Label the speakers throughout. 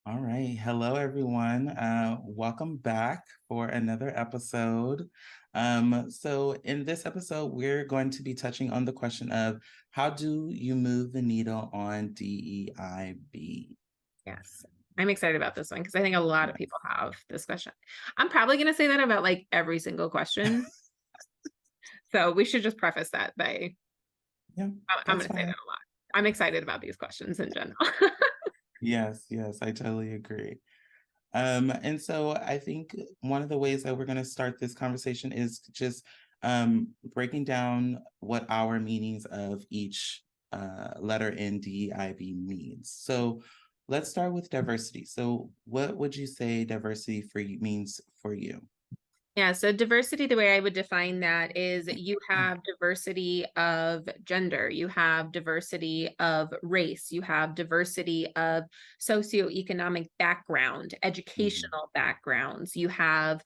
Speaker 1: All right. Hello, everyone. Welcome back for another episode. So in this episode, we're going to be touching on the question of how do you move the needle on DEIB?
Speaker 2: Yes. I'm excited about this one because I think a lot of
Speaker 1: Yes.
Speaker 2: people have this question. I'm probably going to say that about like every single question. So we should just preface that by
Speaker 1: Yeah,
Speaker 2: I'm
Speaker 1: that's
Speaker 2: going to say that
Speaker 1: fine.
Speaker 2: a lot. I'm excited about these questions in general.
Speaker 1: Yes, I totally agree. And so I think one of the ways that we're going to start this conversation is just breaking down what our meanings of each letter in DEIB means. So let's start with diversity. So what would you say diversity for you means for you?
Speaker 2: Yeah, so diversity, the way I would define that is you have diversity of gender, you have diversity of race, you have diversity of socioeconomic background,
Speaker 1: Mhm.
Speaker 2: educational backgrounds, you have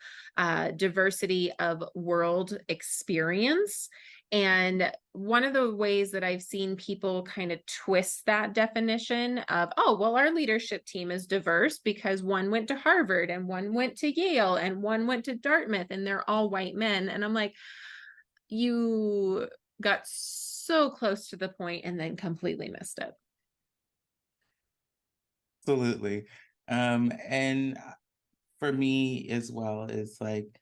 Speaker 2: diversity of world experience. And one of the ways that I've seen people kind of twist that definition of, oh, well, our leadership team is diverse because one went to Harvard and one went to Yale and one went to Dartmouth and they're all white men. And I'm like, you got so close to the point and then completely missed it.
Speaker 1: Absolutely. And for me as well is like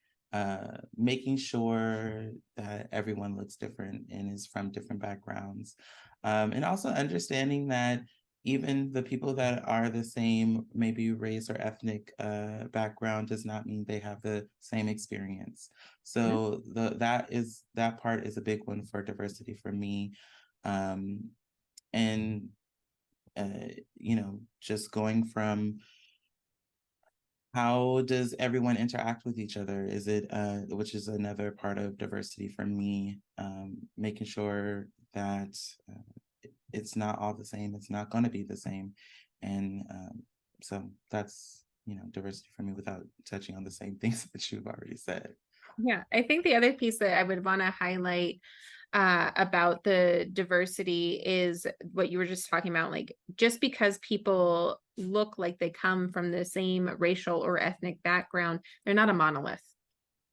Speaker 1: making sure that everyone looks different and is from different backgrounds. And also understanding that even the people that are the same, maybe race or ethnic background, does not mean they have the same experience.
Speaker 2: Mhm.
Speaker 1: So that part is a big one for diversity for me. Um, and just going from how does everyone interact with each other? Is it, which is another part of diversity for me, making sure that it's not all the same, it's not going to be the same. And so that's, diversity for me without touching on the same things that you've already said.
Speaker 2: Yeah, I think the other piece that I would want to highlight about the diversity is what you were just talking about. Like, just because people look like they come from the same racial or ethnic background, they're not a monolith,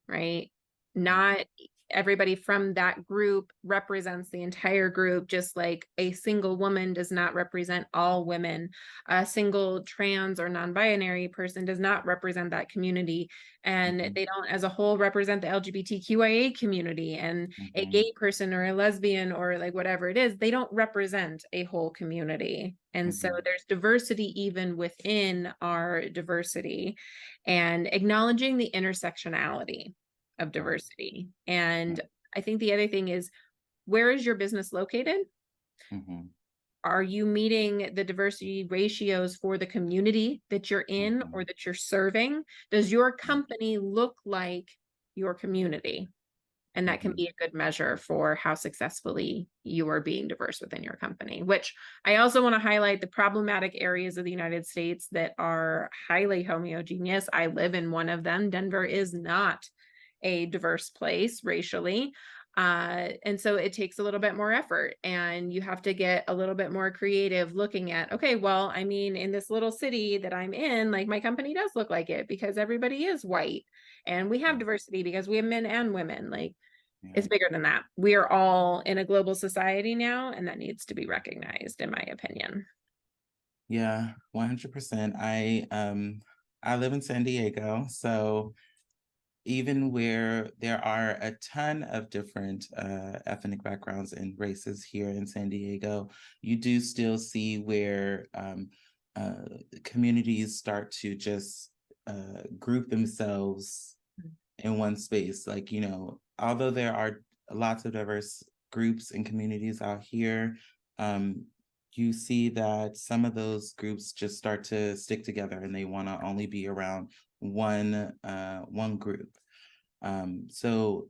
Speaker 2: right? Not everybody from that group represents the entire group, just like a single woman does not represent all women. A single trans or non-binary person does not represent that community. And
Speaker 1: Mhm,
Speaker 2: they don't, as a whole, represent the LGBTQIA community. And a
Speaker 1: mhm,
Speaker 2: gay person or a lesbian or like whatever it is, they don't represent a whole community. And so
Speaker 1: mhm,
Speaker 2: there's diversity even within our diversity and acknowledging the intersectionality of
Speaker 1: right,
Speaker 2: diversity. And
Speaker 1: right,
Speaker 2: I think the other thing is, where is your business located?
Speaker 1: mhm,
Speaker 2: Are you meeting the diversity ratios for the community that you're in or
Speaker 1: mhm,
Speaker 2: that you're serving? Does your
Speaker 1: right,
Speaker 2: company look like your community? And that can
Speaker 1: mhm.
Speaker 2: be a good measure for how successfully you are being diverse within your company, which I also want to highlight the problematic areas of the United States that are highly homogeneous. I live in one of them. Denver is not a diverse place racially. And so it takes a little bit more effort and you have to get a little bit more creative looking at, okay, well, I mean, in this little city that I'm in, like my company does look like it because everybody is white and we have
Speaker 1: Right.
Speaker 2: diversity because we have men and women. Like
Speaker 1: Yeah.
Speaker 2: it's bigger than that. We are all in a global society now, and that needs to be recognized, in my opinion.
Speaker 1: Yeah, 100%. I live in San Diego, so even where there are a ton of different ethnic backgrounds and races here in San Diego, you do still see where uh, communities start to just group themselves in one space. Like, although there are lots of diverse groups and communities out here, um, you see that some of those groups just start to stick together and they want to only be around one group. So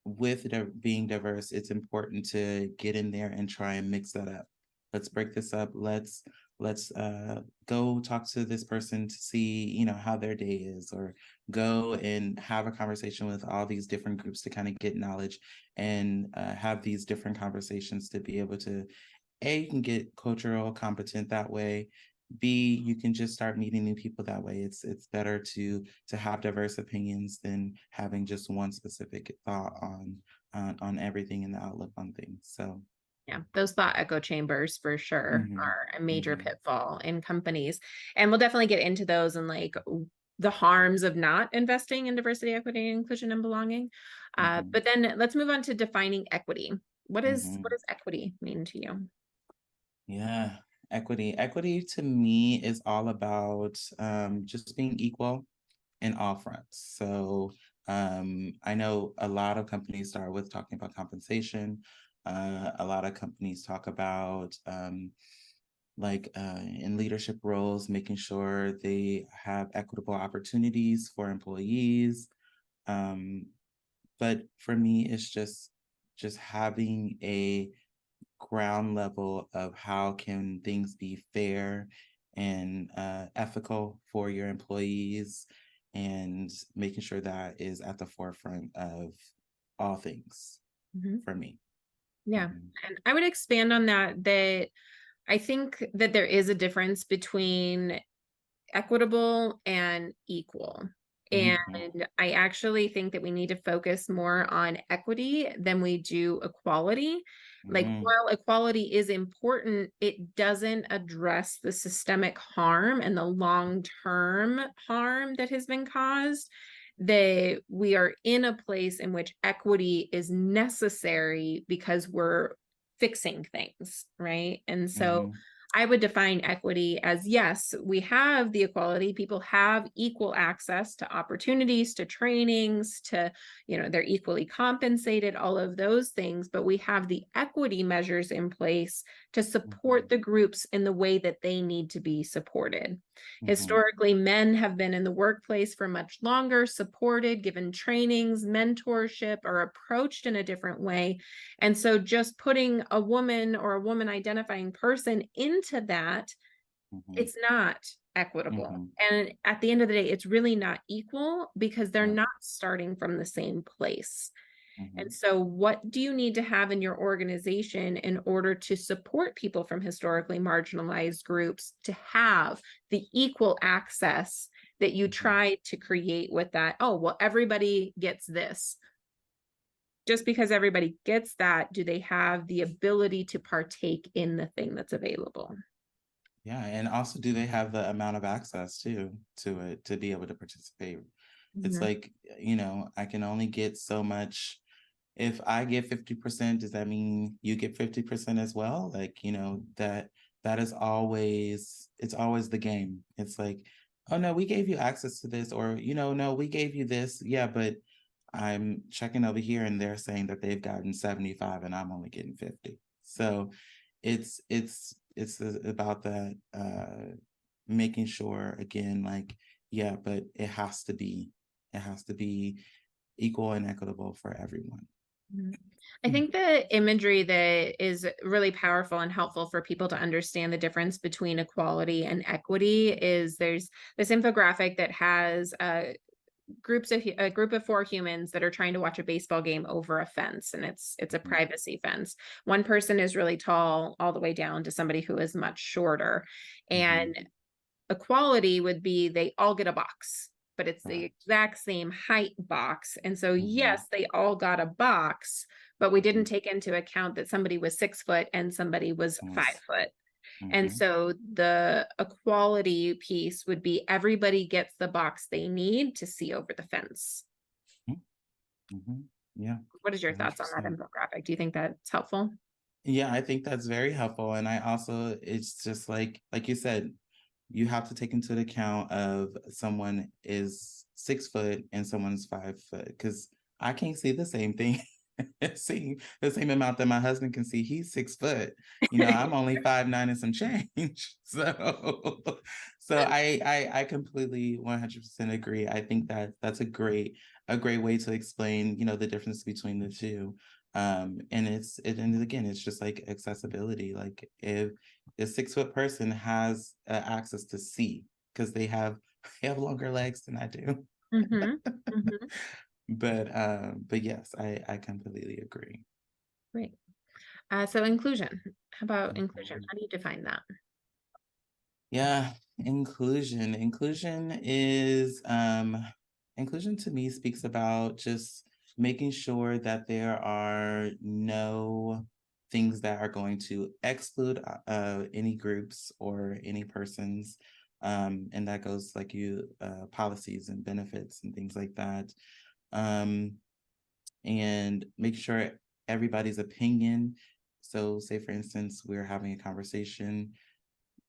Speaker 1: with being diverse, it's important to get in there and try and mix that up. Let's break this up. Let's go talk to this person to see, how their day is, or go and have a conversation with all these different groups to kind of get knowledge and have these different conversations to be able to, A, you can get cultural competent that way, B, you can just start meeting new people that way. It's better to have diverse opinions than having just one specific thought on everything and the outlook on things. So
Speaker 2: Yeah, those thought echo chambers for sure
Speaker 1: mhm,
Speaker 2: are a major
Speaker 1: mhm,
Speaker 2: pitfall in companies. And we'll definitely get into those and like the harms of not investing in diversity, equity, inclusion, and belonging.
Speaker 1: mhm,
Speaker 2: But then let's move on to defining equity. What
Speaker 1: mhm.
Speaker 2: does equity mean to you?
Speaker 1: Yeah, equity. Equity to me is all about just being equal in all fronts. So I know a lot of companies start with talking about compensation. A lot of companies talk about in leadership roles, making sure they have equitable opportunities for employees. Um, but for me, it's just having a ground level of how can things be fair and ethical for your employees, and making sure that is at the forefront of all things
Speaker 2: Mhm.
Speaker 1: for me.
Speaker 2: Yeah.
Speaker 1: Mhm,
Speaker 2: And I would expand on that, that I think that there is a difference between equitable and equal.
Speaker 1: mhm,
Speaker 2: And I actually think that we need to focus more on equity than we do equality. Like,
Speaker 1: mhm,
Speaker 2: while equality is important, it doesn't address the systemic harm and the long term harm that has been caused. That we are in a place in which equity is necessary because we're fixing things, right? And so
Speaker 1: mhm,
Speaker 2: I would define equity as, yes, we have the equality. People have equal access to opportunities, to trainings, to, they're equally compensated, all of those things. But we have the equity measures in place to support
Speaker 1: mhm,
Speaker 2: the groups in the way that they need to be supported.
Speaker 1: mhm,
Speaker 2: Historically, men have been in the workplace for much longer, supported, given trainings, mentorship, or approached in a different way. And so just putting a woman or a woman identifying person into that,
Speaker 1: mhm,
Speaker 2: it's not equitable.
Speaker 1: mhm.
Speaker 2: And at the end of the day, it's really not equal because they're
Speaker 1: Yeah.
Speaker 2: not starting from the same place. And
Speaker 1: Mhm,
Speaker 2: so, what do you need to have in your organization in order to support people from historically marginalized groups to have the equal access that you
Speaker 1: mhm,
Speaker 2: try to create with that? Oh, well, everybody gets this. Just because everybody gets that, do they have the ability to partake in the thing that's available?
Speaker 1: yeah, and also, do they have the amount of access to it to be able to participate? It's
Speaker 2: Mhm.
Speaker 1: like, I can only get so much. If I get 50%, does that mean you get 50% as well? Like, that is always, it's always the game. It's like, oh no, we gave you access to this, or, no, we gave you this. Yeah, but I'm checking over here and they're saying that they've gotten 75 and I'm only getting 50. So it's about that making sure, again, like, yeah, but it has to be equal and equitable for everyone.
Speaker 2: Mhm. I think the imagery that is really powerful and helpful for people to understand the difference between equality and equity is there's this infographic that has a group of four humans that are trying to watch a baseball game over a fence, and it's a
Speaker 1: Mhm,
Speaker 2: privacy fence. One person is really tall all the way down to somebody who is much shorter,
Speaker 1: mhm,
Speaker 2: and equality would be they all get a box, but it's the
Speaker 1: correct.
Speaker 2: exact same height box. And so,
Speaker 1: Mhm,
Speaker 2: yes, they all got a box, but we didn't
Speaker 1: mhm,
Speaker 2: take into account that somebody was 6 foot and somebody was
Speaker 1: yes,
Speaker 2: 5 foot. And
Speaker 1: mhm,
Speaker 2: so the equality piece would be everybody gets the box they need to see over the fence.
Speaker 1: mhm, mhm. Yeah,
Speaker 2: What is your thoughts on that
Speaker 1: 100%.
Speaker 2: infographic? Do you think that's helpful?
Speaker 1: Yeah, I think that's very helpful. And I also, it's just like you said, you have to take into account of someone is 6 foot and someone's 5 foot, because I can't see the same thing. See the same amount that my husband can see. He's 6 foot. I'm only 5'9" and some change. So I completely 100% agree. I think that that's a great way to explain, the difference between the two. And again, it's just like accessibility. Like, if a 6 foot person has access to see, because they have longer legs than I do.
Speaker 2: Hmm. Hmm.
Speaker 1: But yes, I completely agree.
Speaker 2: Great. So inclusion. How about inclusion?
Speaker 1: Mhm.
Speaker 2: How do you define that?
Speaker 1: Yeah, inclusion. Inclusion to me speaks about just making sure that there are no things that are going to exclude any groups or any persons. And that goes like policies and benefits and things like that. Um, and make sure everybody's opinion. So say for instance, we're having a conversation,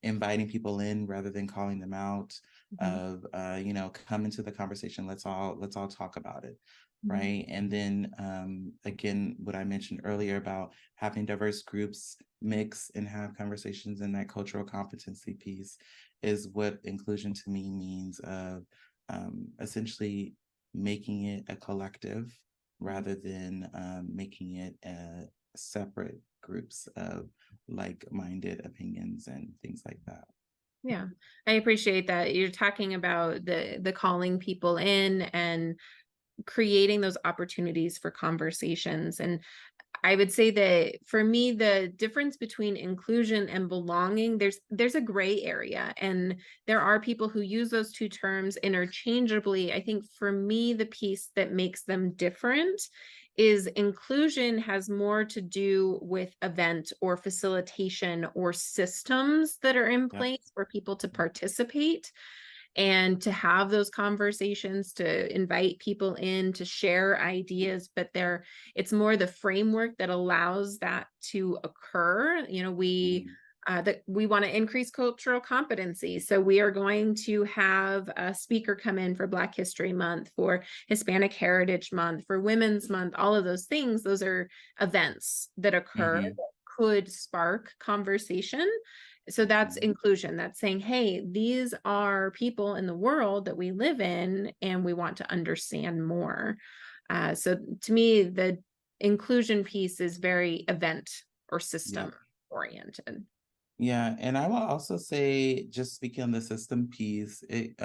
Speaker 1: inviting people in rather than calling them out,
Speaker 2: Mhm,
Speaker 1: of come into the conversation, let's all talk about it,
Speaker 2: mhm.
Speaker 1: right? And then again, what I mentioned earlier about having diverse groups mix and have conversations, in that cultural competency piece is what inclusion to me means, of essentially making it a collective rather than making it a separate groups of like-minded opinions and things like that.
Speaker 2: Yeah, I appreciate that. You're talking about the calling people in and creating those opportunities for conversations. And I would say that for me, the difference between inclusion and belonging, there's a gray area, and there are people who use those two terms interchangeably. I think for me, the piece that makes them different is inclusion has more to do with event or facilitation or systems that are in
Speaker 1: Yep.
Speaker 2: place for people to participate and to have those conversations, to invite people in to share ideas, but it's more the framework that allows that to occur.
Speaker 1: Mhm.
Speaker 2: That we want to increase cultural competency, so we are going to have a speaker come in for Black History Month, for Hispanic Heritage Month, for Women's Month. All of those things, those are events that occur
Speaker 1: Mhm.
Speaker 2: that could spark conversation. So that's
Speaker 1: Mhm.
Speaker 2: inclusion. That's saying, hey, these are people in the world that we live in, and we want to understand more. So to me, the inclusion piece is very event or system
Speaker 1: Yep.
Speaker 2: oriented.
Speaker 1: Yeah, and I will also say, just speaking on the system piece, it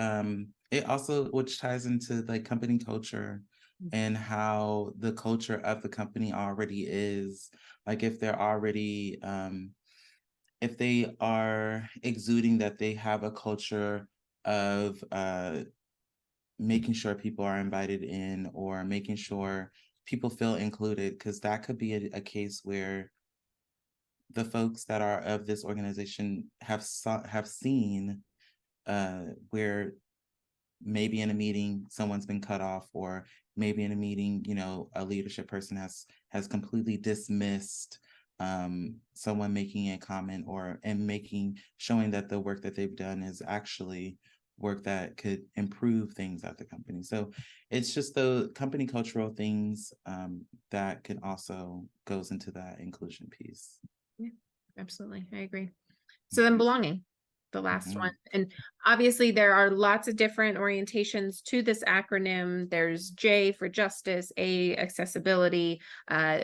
Speaker 1: also, which ties into like company culture and how the culture of the company already is. Like if they are exuding that they have a culture of making sure people are invited in, or making sure people feel included, because that could be a case where the folks that are of this organization have seen where maybe in a meeting someone's been cut off, or maybe in a meeting, a leadership person has completely dismissed someone making a comment, or and making showing that the work that they've done is actually work that could improve things at the company. So it's just the company cultural things that can also goes into that inclusion piece.
Speaker 2: Yeah, absolutely. I agree. So then belonging, the last one.
Speaker 1: Mhm.
Speaker 2: And obviously there are lots of different orientations to this acronym. There's J for justice, A, accessibility.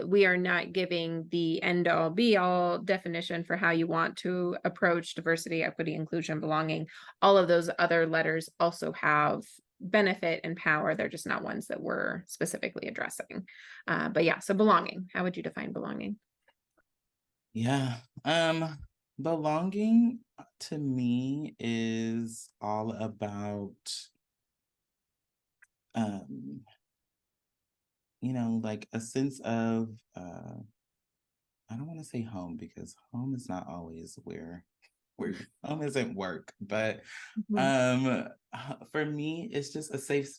Speaker 2: We are not giving the end all be all definition for how you want to approach diversity, equity, inclusion, belonging. All of those other letters also have benefit and power. They're just not ones that we're specifically addressing. But yeah, so belonging, how would you define belonging?
Speaker 1: Yeah. Belonging to me is all about um, like a sense of I don't want to say home, because home is not always where home isn't work, but
Speaker 2: Mhm.
Speaker 1: for me it's just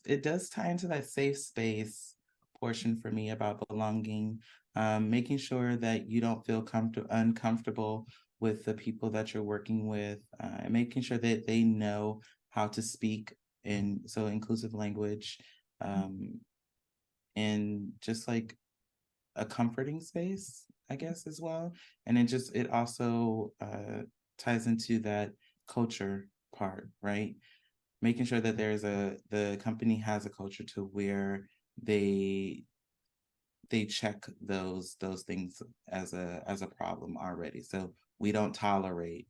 Speaker 1: it does tie into that safe space portion for me about belonging, making sure that you don't feel uncomfortable with the people that you're working with, and making sure that they know how to speak in so inclusive language, um, and just like a comforting space, I guess, as well. And it also ties into that culture part, right? Making sure that the company has a culture to where they they check those things as a problem already. So we don't tolerate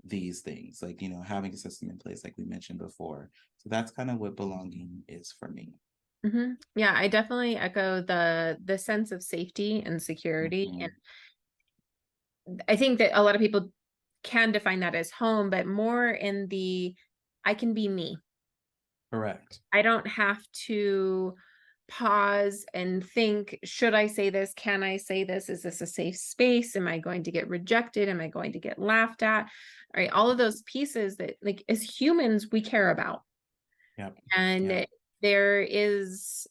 Speaker 1: these things, like having a system in place like we mentioned before. So that's kind of what belonging is for me.
Speaker 2: Yeah, I definitely echo the sense of safety and security.
Speaker 1: Mhm.
Speaker 2: And I think that a lot of people can define that as home, but more in the I can be me.
Speaker 1: Correct.
Speaker 2: I don't have to pause and think, should I say this? Can I say this? Is this a safe space? Am I going to get rejected? Am I going to get laughed at? All right, all of those pieces that, like, as humans, we care about.
Speaker 1: Yep. Yep.
Speaker 2: And there is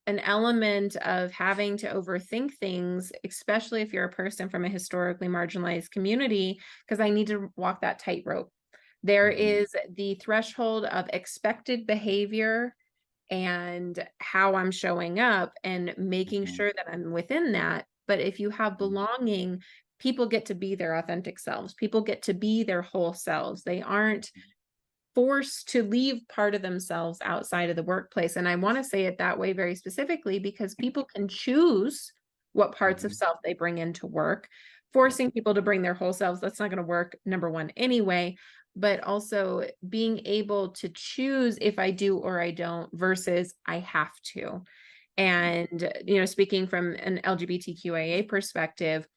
Speaker 2: an element of having to overthink things, especially if you're a person from a historically marginalized community, because I need to walk that tightrope. There
Speaker 1: Mhm.
Speaker 2: is the threshold of expected behavior and how I'm showing up and making
Speaker 1: Mhm.
Speaker 2: sure that I'm within that. But if you have
Speaker 1: Mhm.
Speaker 2: belonging, people get to be their authentic selves. People get to be their whole selves. They aren't forced to leave part of themselves outside of the workplace. And I want to say it that way very specifically because people can choose what parts of
Speaker 1: Mhm.
Speaker 2: self they bring into work.
Speaker 1: Yep.
Speaker 2: Forcing people to bring their whole selves, that's not going to work, number one, anyway. But also being able to choose if I do or I don't versus I have to.
Speaker 1: Mhm.
Speaker 2: And, speaking from an LGBTQIA perspective,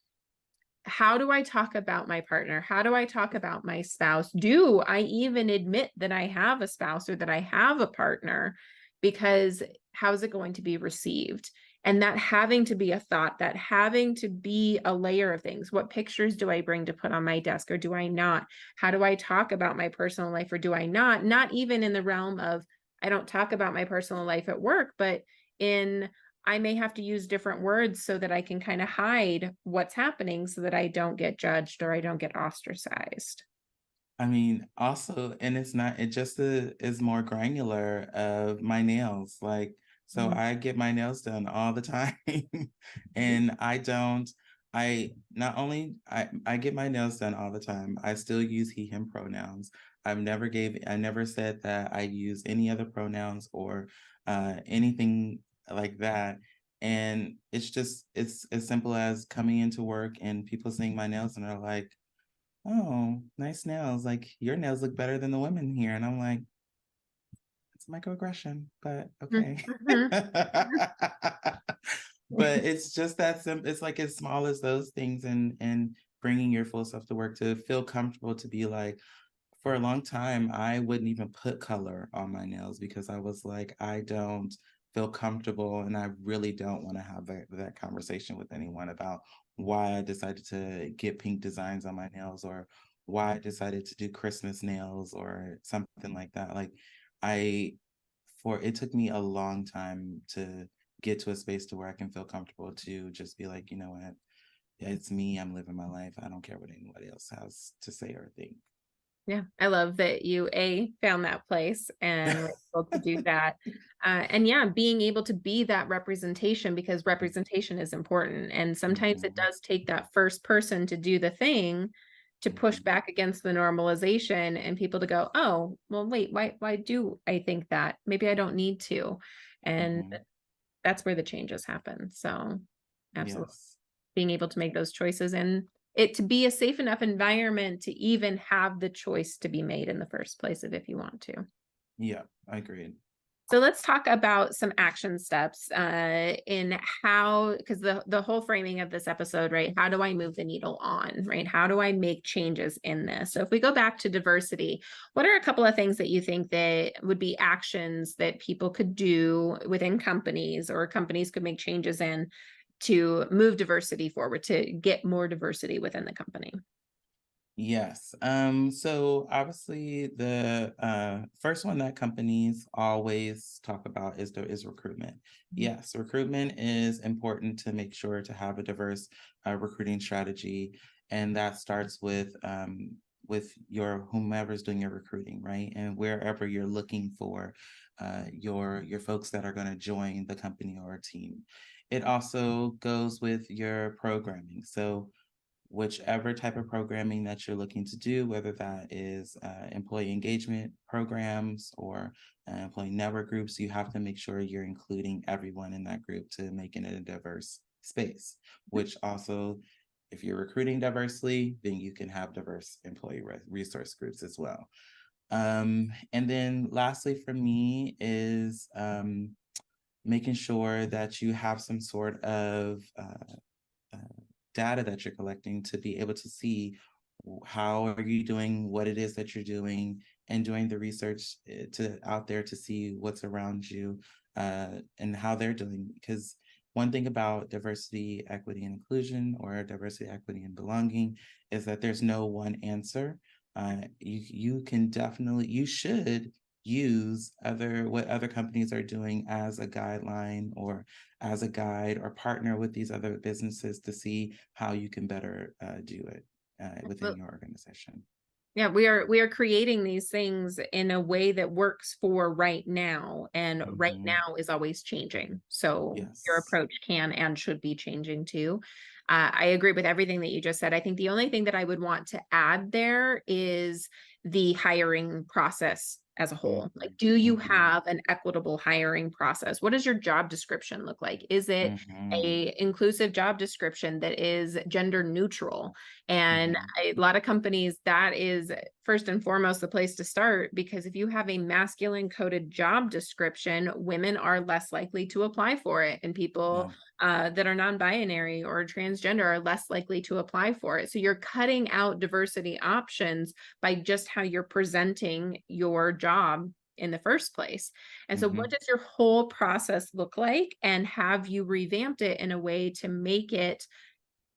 Speaker 2: how do I talk about my partner? How do I talk about my spouse? Do I even admit that I have a spouse or that I have a partner? Because how's it going to be received? And that having to be a thought, that having to be a layer of things. What pictures do I bring to put on my desk or do I not? How do I talk about my personal life or do I not? Not even in the realm of, I don't talk about my personal life at work, but in I may have to use different words so that I can kind of hide what's happening so that I don't get judged or I don't get ostracized.
Speaker 1: I mean, also, and it's not, it just is more granular of my nails. Like, so
Speaker 2: Mhm.
Speaker 1: I get my nails done all the time. And I not only I get my nails done all the time, I still use he, him pronouns. I never said that I use any other pronouns or anything like that. And it's as simple as coming into work and people seeing my nails and they're like, "Oh, nice nails. Like, your nails look better than the women here." And I'm like, "It's microaggression, but okay."
Speaker 2: Mhm.
Speaker 1: But it's just that simple. It's like as small as those things and bringing your full self to work to feel comfortable to be like, for a long time, I wouldn't even put color on my nails because I was like, I don't feel comfortable and I really don't want to have that conversation with anyone about why I decided to get pink designs on my nails or why I decided to do Christmas nails or something like that. Like I for it took me a long time to get to a space to where I can feel comfortable to just be like, you know what, it's me, I'm living my life. I don't care what anybody else has to say or think.
Speaker 2: Yeah, I love that you found that place and were able to do that. And yeah, being able to be that representation because representation is important. And sometimes it
Speaker 1: Mhm,
Speaker 2: does take that first person to do the thing to push
Speaker 1: mhm,
Speaker 2: back against the normalization and people to go, oh, well, wait, why do I think that? Maybe I don't need to. And
Speaker 1: mhm.
Speaker 2: that's where the changes happen. So absolutely
Speaker 1: Yes.
Speaker 2: being able to make those choices and it to be a safe enough environment to even have the choice to be made in the first place of if you want to.
Speaker 1: Yeah, I agreed.
Speaker 2: So let's talk about some action steps in how, because the whole framing of this episode, right? How do I move the needle on, right? How do I make changes in this? So if we go back to diversity, what are a couple of things that you think that would be actions that people could do within companies or companies could make changes in to move diversity forward, to get more diversity within the company?
Speaker 1: Yes. So obviously the first one that companies always talk about is recruitment.
Speaker 2: Mhm.
Speaker 1: Yes, recruitment is important to make sure to have a diverse recruiting strategy. And that starts with your whomever's doing your recruiting, right? And wherever you're looking for your folks that are going to join the company or team. It also goes with your programming. So whichever type of programming that you're looking to do, whether that is employee engagement programs or employee network groups, you have to make sure you're including everyone in that group to make it a diverse space, which also, if you're recruiting diversely, then you can have diverse employee resource groups as well. And then lastly for me is making sure that you have some sort of uh, data that you're collecting to be able to see how are you doing what it is that you're doing, and doing the research to out there to see what's around you, and how they're doing. Because one thing about diversity, equity, and inclusion, or diversity, equity, and belonging, is that there's no one answer. You can definitely, you should use what other companies are doing as a guideline, or as a guide, or partner with these other businesses to see how you can better do it within your organization.
Speaker 2: Yeah, we are creating these things in a way that works for right now, and right
Speaker 1: Hmm.
Speaker 2: now is always changing. So your
Speaker 1: Yes.
Speaker 2: approach can and should be changing too. I agree with everything that you just said. I think the only thing that I would want to add there is the hiring process as a
Speaker 1: Hmm.
Speaker 2: whole. Like, do you
Speaker 1: Hmm.
Speaker 2: have an equitable hiring process? What does your job description look like? Is it
Speaker 1: Hmm.
Speaker 2: a inclusive job description that is gender neutral? And
Speaker 1: Hmm.
Speaker 2: a lot of companies, that is first and foremost the place to start, because if you have a masculine coded job description, women are less likely to apply for it, and people
Speaker 1: Yeah.
Speaker 2: that are non-binary or transgender are less likely to apply for it. So you're cutting out diversity options by just how you're presenting your job in the first place. And so what
Speaker 1: Hmm.
Speaker 2: does your whole process look like? And have you revamped it in a way to make it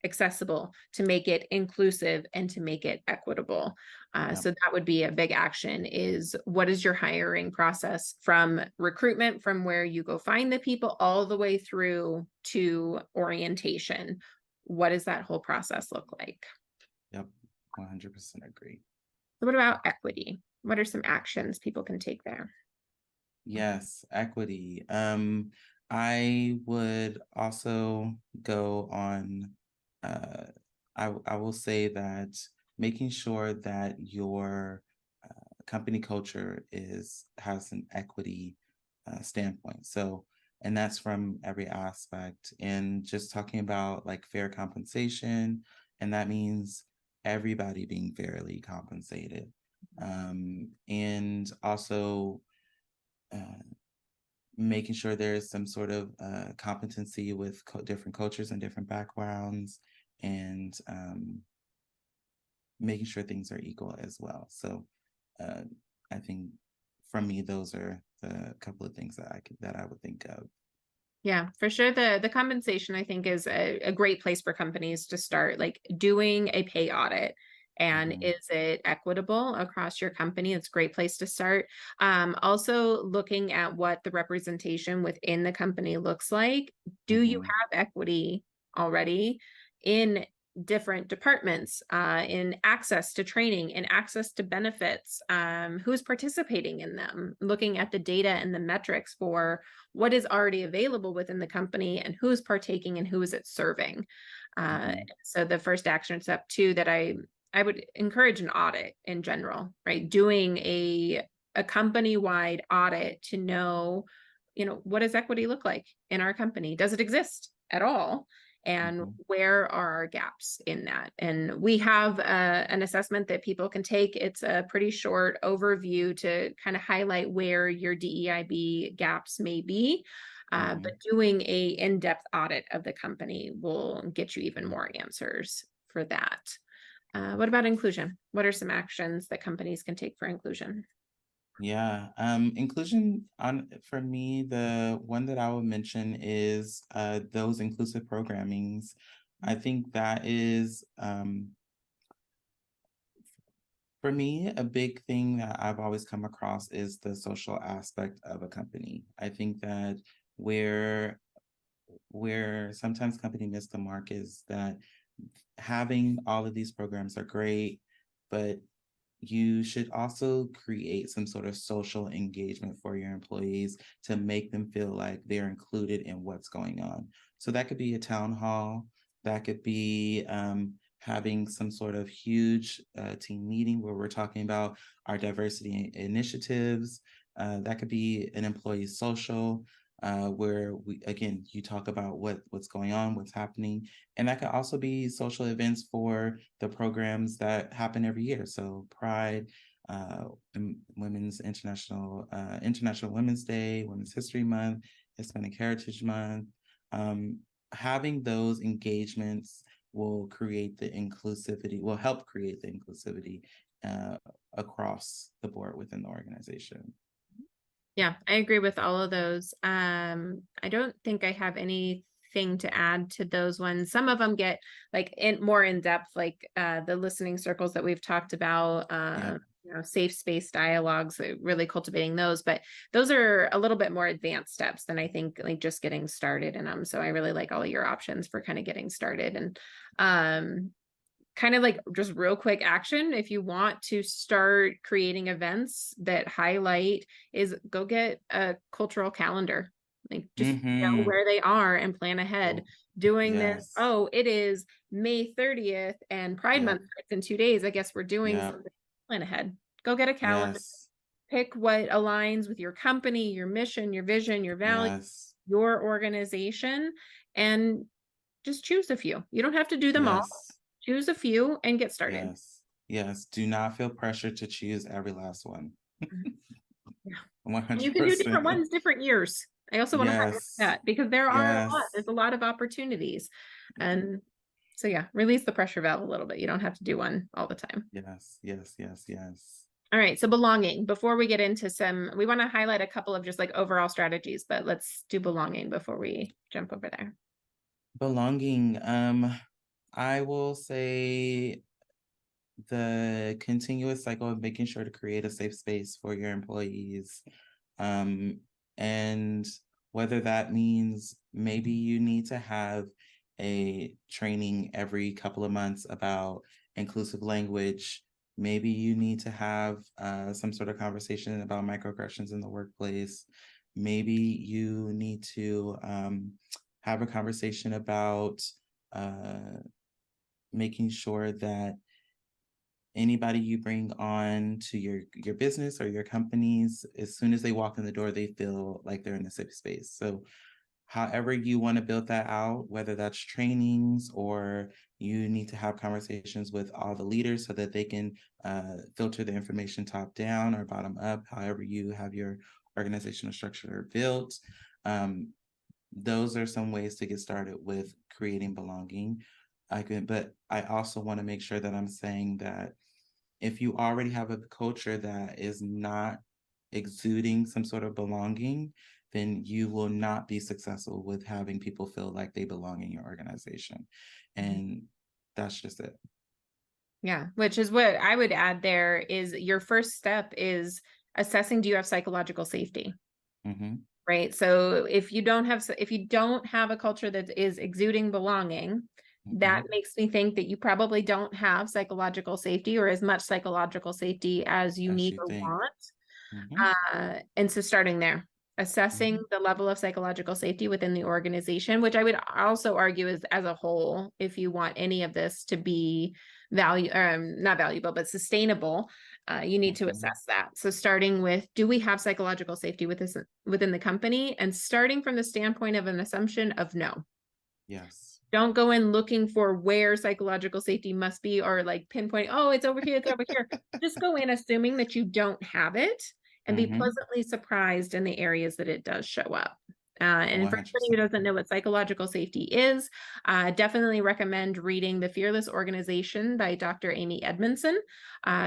Speaker 2: accessible, to make it inclusive, and to make it equitable?
Speaker 1: Yeah.
Speaker 2: So that would be a big action, is what is your hiring process from recruitment, from where you go find the people, all the way through to orientation? What does that whole process look like?
Speaker 1: Yep. 100% agree.
Speaker 2: So what about equity? What are some actions people can take there?
Speaker 1: Yes, equity. I would also go on, uh, I will say that making sure that your company culture has an equity standpoint. So, and that's from every aspect. And just talking about like fair compensation, and that means everybody being fairly compensated. And also uh, making sure there's some sort of competency with different cultures and different backgrounds, and making sure things are equal as well. So uh, I think from me, those are the couple of things that I would think of.
Speaker 2: Yeah, for sure. The compensation, I think, is a great place for companies to start, like doing a pay audit. And
Speaker 1: Hmm.
Speaker 2: is it equitable across your company? It's a great place to start. Also looking at what the representation within the company looks like. Do you
Speaker 1: Hmm.
Speaker 2: have equity already in different departments, in access to training and access to benefits? Who's participating in them? Looking at the data and the metrics for what is already available within the company, and who's partaking and who is it serving.
Speaker 1: Hmm.
Speaker 2: So the first action step too, that I would encourage an audit in general, right? Doing a company-wide audit to know, what does equity look like in our company? Does it exist at all? And
Speaker 1: Hmm.
Speaker 2: where are our gaps in that? And we have an assessment that people can take. It's a pretty short overview to kind of highlight where your DEIB gaps may be. But
Speaker 1: Hmm.
Speaker 2: doing a in-depth audit of the company will get you even more answers for that. What about inclusion? What are some actions that companies can take for inclusion?
Speaker 1: Yeah, inclusion on for me, the one that I would mention is those inclusive programmings. I think that is for me, a big thing that I've always come across is the social aspect of a company. I think that where where sometimes companies miss the mark is that having all of these programs are great, but you should also create some sort of social engagement for your employees to make them feel like they're included in what's going on. So that could be a town hall, that could be having some sort of huge team meeting where we're talking about our diversity initiatives. That could be an employee social, where we again you talk about what's going on, what's happening, and that could also be social events for the programs that happen every year. So Pride, uh, Women's International Women's Day, Women's History Month, Hispanic Heritage Month. Um, Having those engagements will create the inclusivity, will help create the inclusivity uh, across the board within the organization.
Speaker 2: Yeah, I agree with all of those. I don't think I have anything to add to those ones. Some of them get like more in depth, like the listening circles that we've talked about,
Speaker 1: Yep.
Speaker 2: safe space dialogues, really cultivating those, but those are a little bit more advanced steps than I think like just getting started in them. So I really like all your options for kind of getting started. And kind of like just real quick action, if you want to start creating events that highlight, is go get a cultural calendar, like just know
Speaker 1: Mm-hmm.
Speaker 2: where they are and plan ahead.
Speaker 1: Oh,
Speaker 2: Doing this,
Speaker 1: yes.
Speaker 2: oh, it is May 30th and Pride
Speaker 1: Yep.
Speaker 2: Month starts in 2 days, I guess we're doing
Speaker 1: Yep.
Speaker 2: something. Plan ahead, go get a calendar,
Speaker 1: Yes.
Speaker 2: pick what aligns with your company, your mission, your vision, your value,
Speaker 1: Yes.
Speaker 2: your organization, and just choose a few. You don't have to do them all.
Speaker 1: Yes.
Speaker 2: Choose a few and get started.
Speaker 1: Yes. Yes. Do not feel pressure to choose every last one.
Speaker 2: Yeah. And you can do different
Speaker 1: 100%.
Speaker 2: ones, different years. I also want to highlight
Speaker 1: Yes.
Speaker 2: that because there are a lot,
Speaker 1: Yes.
Speaker 2: there's a lot of opportunities. And so, yeah, release the pressure valve a little bit. You don't have to do one all the time.
Speaker 1: Yes. Yes. Yes. Yes.
Speaker 2: All right. So, belonging. Before we get into we want to highlight a couple of just like overall strategies, but let's do belonging before we jump over there.
Speaker 1: Belonging. I will say the continuous cycle of making sure to create a safe space for your employees. And whether that means maybe you need to have a training every couple of months about inclusive language. Maybe you need to have some sort of conversation about microaggressions in the workplace. Maybe you need to have a conversation about uh, making sure that anybody you bring on to your business or your companies, as soon as they walk in the door, they feel like they're in a safe space. So however you want to build that out, whether that's trainings or you need to have conversations with all the leaders so that they can filter the information top down or bottom up, however you have your organizational structure built. Um, those are some ways to get started with creating belonging. But I also want to make sure that I'm saying that if you already have a culture that is not exuding some sort of belonging, then you will not be successful with having people feel like they belong in your organization. And that's just it.
Speaker 2: Yeah, which is what I would add there is your first step is assessing, do you have psychological safety?
Speaker 1: Mm-hmm.
Speaker 2: Right. So if you don't have a culture that is exuding belonging,
Speaker 1: Mm-hmm.
Speaker 2: that makes me think that you probably don't have psychological safety or as much psychological safety as you
Speaker 1: As
Speaker 2: need
Speaker 1: you
Speaker 2: or
Speaker 1: think.
Speaker 2: want.
Speaker 1: Mm-hmm.
Speaker 2: And so starting there, assessing
Speaker 1: Mm-hmm.
Speaker 2: the level of psychological safety within the organization, which I would also argue is as a whole, if you want any of this to be not valuable, but sustainable, you need to
Speaker 1: Mm-hmm.
Speaker 2: assess that. So starting with, do we have psychological safety within the company? And starting from the standpoint of an assumption of no.
Speaker 1: Yes.
Speaker 2: Don't go in looking for where psychological safety must be or like pinpoint, oh, it's over here, it's over here. Just go in assuming that you don't have it and be
Speaker 1: Mm-hmm.
Speaker 2: pleasantly surprised in the areas that it does show up. And for anybody who
Speaker 1: 100%.
Speaker 2: doesn't know what psychological safety is, definitely recommend reading The Fearless Organization by Dr. Amy Edmondson.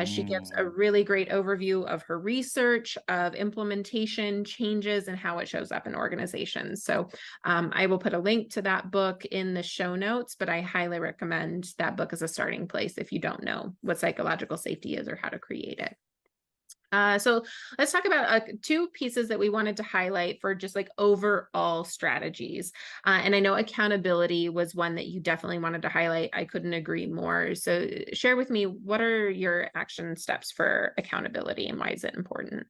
Speaker 2: She gives a
Speaker 1: Mm.
Speaker 2: really great overview of her research, of implementation, changes, and how it shows up in organizations. So I will put a link to that book in the show notes, but I highly recommend that book as a starting place if you don't know what psychological safety is or how to create it. So let's talk about two pieces that we wanted to highlight for just like overall strategies. And I know accountability was one that you definitely wanted to highlight. I couldn't agree more. So share with me, what are your action steps for accountability and why is it important?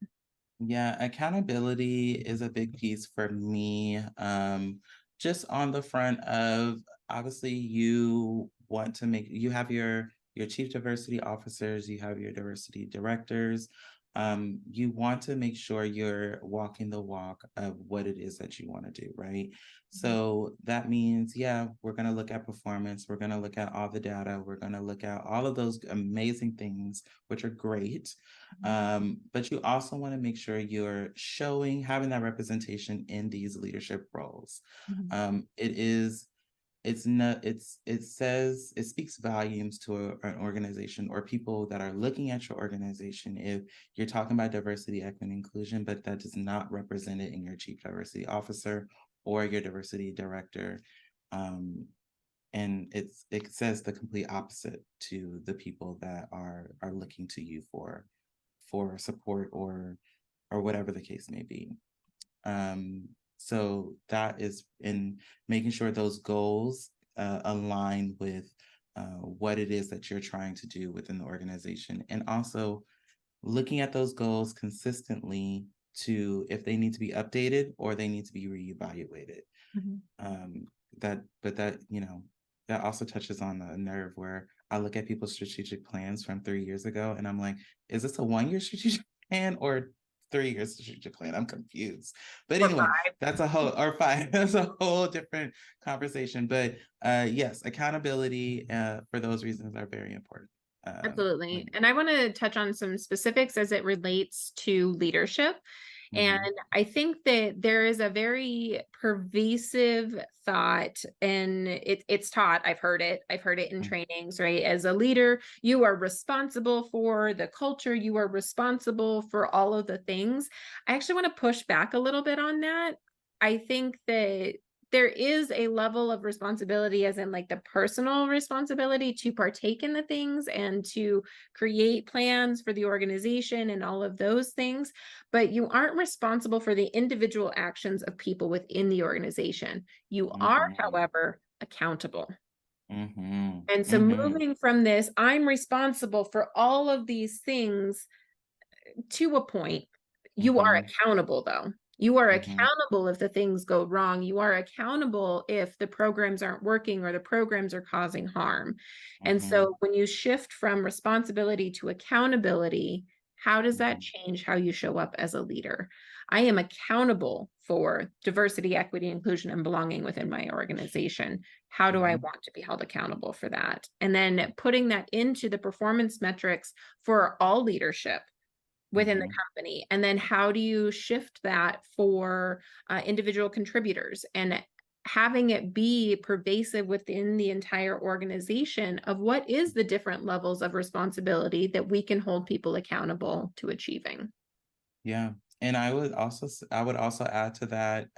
Speaker 1: Yeah, accountability is a big piece for me. Just on the front of obviously you want to make you have your chief diversity officers, you have your diversity directors. You want to make sure you're walking the walk of what it is that you want to do, right? So that means, yeah, we're going to look at performance, we're going to look at all the data, we're going to look at all of those amazing things, which are great. But you also want to make sure you're having that representation in these leadership roles.
Speaker 2: Mhm.
Speaker 1: It is it's not, it says, it speaks volumes to an organization or people that are looking at your organization if you're talking about diversity, equity, and inclusion, but that does not represent it in your chief diversity officer or your diversity director. And it says the complete opposite to the people that are looking to you for support or whatever the case may be. So that is in making sure those goals align with what it is that you're trying to do within the organization, and also looking at those goals consistently to if they need to be updated or they need to be reevaluated. Um, but that, that also touches on a nerve where I look at people's strategic plans from 3 years ago and I'm like, is this a 1 year strategic plan or 3 year strategic plan? I'm confused. But
Speaker 2: Or
Speaker 1: anyway, that's a whole, or five, that's a whole different conversation. But yes, accountability for those reasons are very important.
Speaker 2: absolutely. And I want to touch on some specifics as it relates to leadership. And
Speaker 1: Mhm,
Speaker 2: I think that there is a very pervasive thought, and it's taught. I've heard it. I've heard it in
Speaker 1: mhm,
Speaker 2: trainings, right? As a leader, you are responsible for the culture. You are responsible for all of the things. I actually want to push back a little bit on that. I think that there is a level of responsibility, as in like the personal responsibility to partake in the things and to create plans for the organization and all of those things, but you aren't responsible for the individual actions of people within the organization. You are,
Speaker 1: mhm,
Speaker 2: however, accountable.
Speaker 1: mhm,
Speaker 2: And so
Speaker 1: mhm,
Speaker 2: moving from this, I'm responsible for all of these things to a point. You are
Speaker 1: mhm,
Speaker 2: accountable, though. You are
Speaker 1: mhm,
Speaker 2: accountable if the things go wrong. You are accountable if the programs aren't working or the programs are causing harm. And
Speaker 1: mhm,
Speaker 2: so when you shift from responsibility to accountability, how does that
Speaker 1: mhm,
Speaker 2: change how you show up as a leader? I am accountable for diversity, equity, inclusion, and belonging within my organization. How do I
Speaker 1: mhm,
Speaker 2: want to be held accountable for that? And then putting that into the performance metrics for all leadership within the
Speaker 1: mhm.
Speaker 2: company. And then how do you shift that for individual contributors and having it be pervasive within the entire organization of what is the different levels of responsibility that we can hold people accountable to achieving.
Speaker 1: Yeah. And I would also add to that,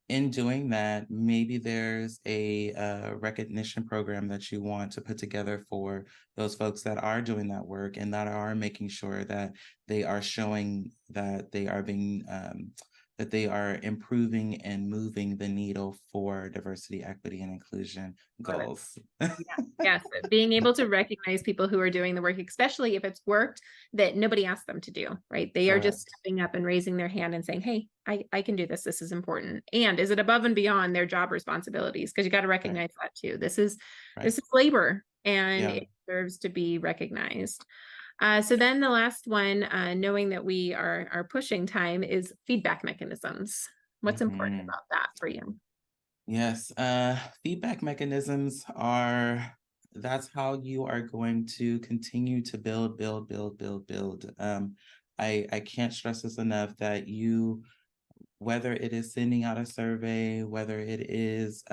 Speaker 1: in doing that, maybe there's a recognition program that you want to put together for those folks that are doing that work and that are making sure that they are showing that they are being that they are improving and moving the needle for diversity, equity, and inclusion
Speaker 2: Love it.
Speaker 1: goals.
Speaker 2: Yeah. Yes. Being able to recognize people who are doing the work, especially if it's work that nobody asked them to do, right? They are just
Speaker 1: Correct.
Speaker 2: stepping up and raising their hand and saying, hey, I can do this. This is important. And is it above and beyond their job responsibilities? Because you got to
Speaker 1: Right.
Speaker 2: recognize that too.
Speaker 1: Right.
Speaker 2: This is labor and
Speaker 1: Yeah.
Speaker 2: it deserves to be recognized. So then the last one, knowing that we are pushing time, is feedback mechanisms. What's important
Speaker 1: Mhm.
Speaker 2: about that for you?
Speaker 1: Yes, feedback mechanisms are that's how you are going to continue to build, build, build, build, build. I can't stress this enough that you, whether it is sending out a survey, whether it is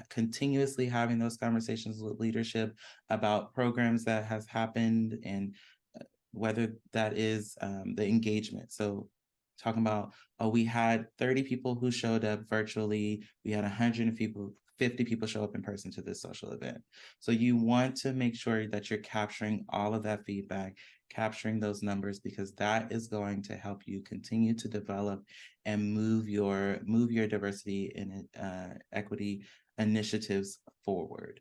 Speaker 1: continuously having those conversations with leadership about programs that has happened and whether that is the engagement. So talking about, oh, we had 30 people who showed up virtually, we had 100 people, 50 people show up in person to this social event. So you want to make sure that you're capturing all of that feedback, capturing those numbers, because that is going to help you continue to develop and move your diversity and equity initiatives forward.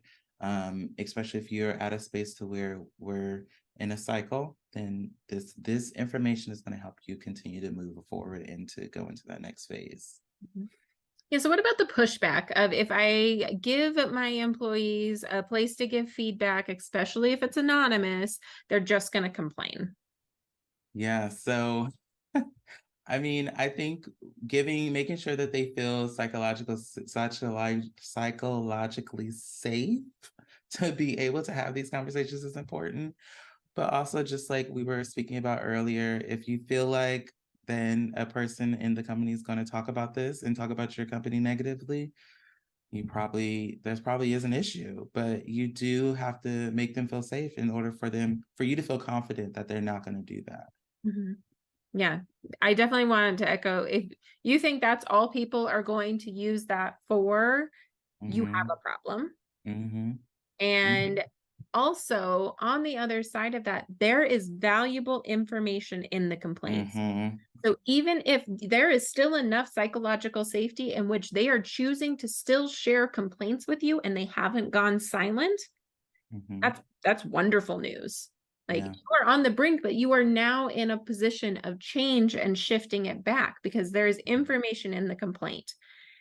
Speaker 1: Especially if you're at a space to where we're in a cycle, then this information is going to help you continue to move forward and to go into that next phase.
Speaker 2: Mhm. Yeah, so what about the pushback of if I give my employees a place to give feedback, especially if it's anonymous, they're just going to complain?
Speaker 1: Yeah, so I mean, I think making sure that they feel psychologically safe to be able to have these conversations is important. But also, just like we were speaking about earlier, if you feel like then a person in the company is going to talk about this and talk about your company negatively, there's probably is an issue, but you do have to make them feel safe in order for you to feel confident that they're not going to do that.
Speaker 2: Mhm. Yeah, I definitely wanted to echo, if you think that's all people are going to use that for, you have
Speaker 1: Mm-hmm.
Speaker 2: a problem.
Speaker 1: Mm-hmm.
Speaker 2: And also, on the other side of that, there is valuable information in the complaints.
Speaker 1: Mm-hmm.
Speaker 2: So even if there is still enough psychological safety in which they are choosing to still share complaints with you and they haven't gone silent,
Speaker 1: Mm-hmm.
Speaker 2: that's wonderful news. Like,
Speaker 1: Yeah.
Speaker 2: you are on the brink, but you are now in a position of change and shifting it back because there is information in the complaint.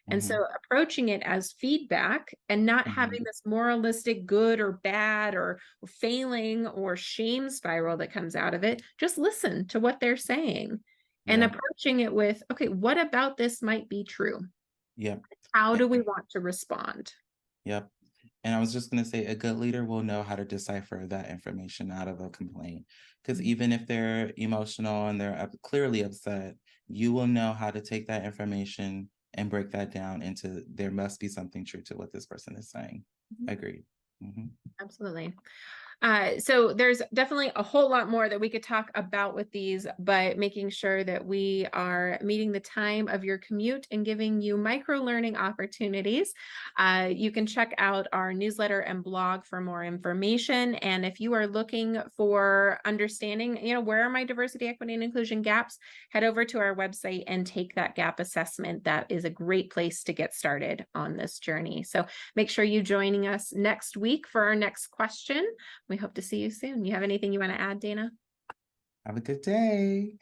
Speaker 2: And so
Speaker 1: Mm-hmm.
Speaker 2: approaching it as feedback and not having
Speaker 1: Mm-hmm.
Speaker 2: this moralistic good or bad or failing or shame spiral that comes out of it, just listen to what they're saying and
Speaker 1: Yep.
Speaker 2: approaching it with, okay, what about this might be true?
Speaker 1: Yep.
Speaker 2: How
Speaker 1: Eh,
Speaker 2: do we want to respond?
Speaker 1: Yep. And I was just going to say, a good leader will know how to decipher that information out of a complaint. Because
Speaker 2: Mhm.
Speaker 1: even if they're emotional and they're clearly upset, you will know how to take that information and break that down into there must be something true to what this person is saying.
Speaker 2: Mhm.
Speaker 1: Agreed. Hmm.
Speaker 2: Absolutely. So there's definitely a whole lot more that we could talk about with these, but making sure that we are meeting the time of your commute and giving you micro learning opportunities. You can check out our newsletter and blog for more information. And if you are looking for understanding, where are my diversity, equity, and inclusion gaps, head over to our website and take that gap assessment. That is a great place to get started on this journey. So make sure you joining us next week for our next question. We hope to see you soon. You have anything you want to add, Dana?
Speaker 1: Have a good day.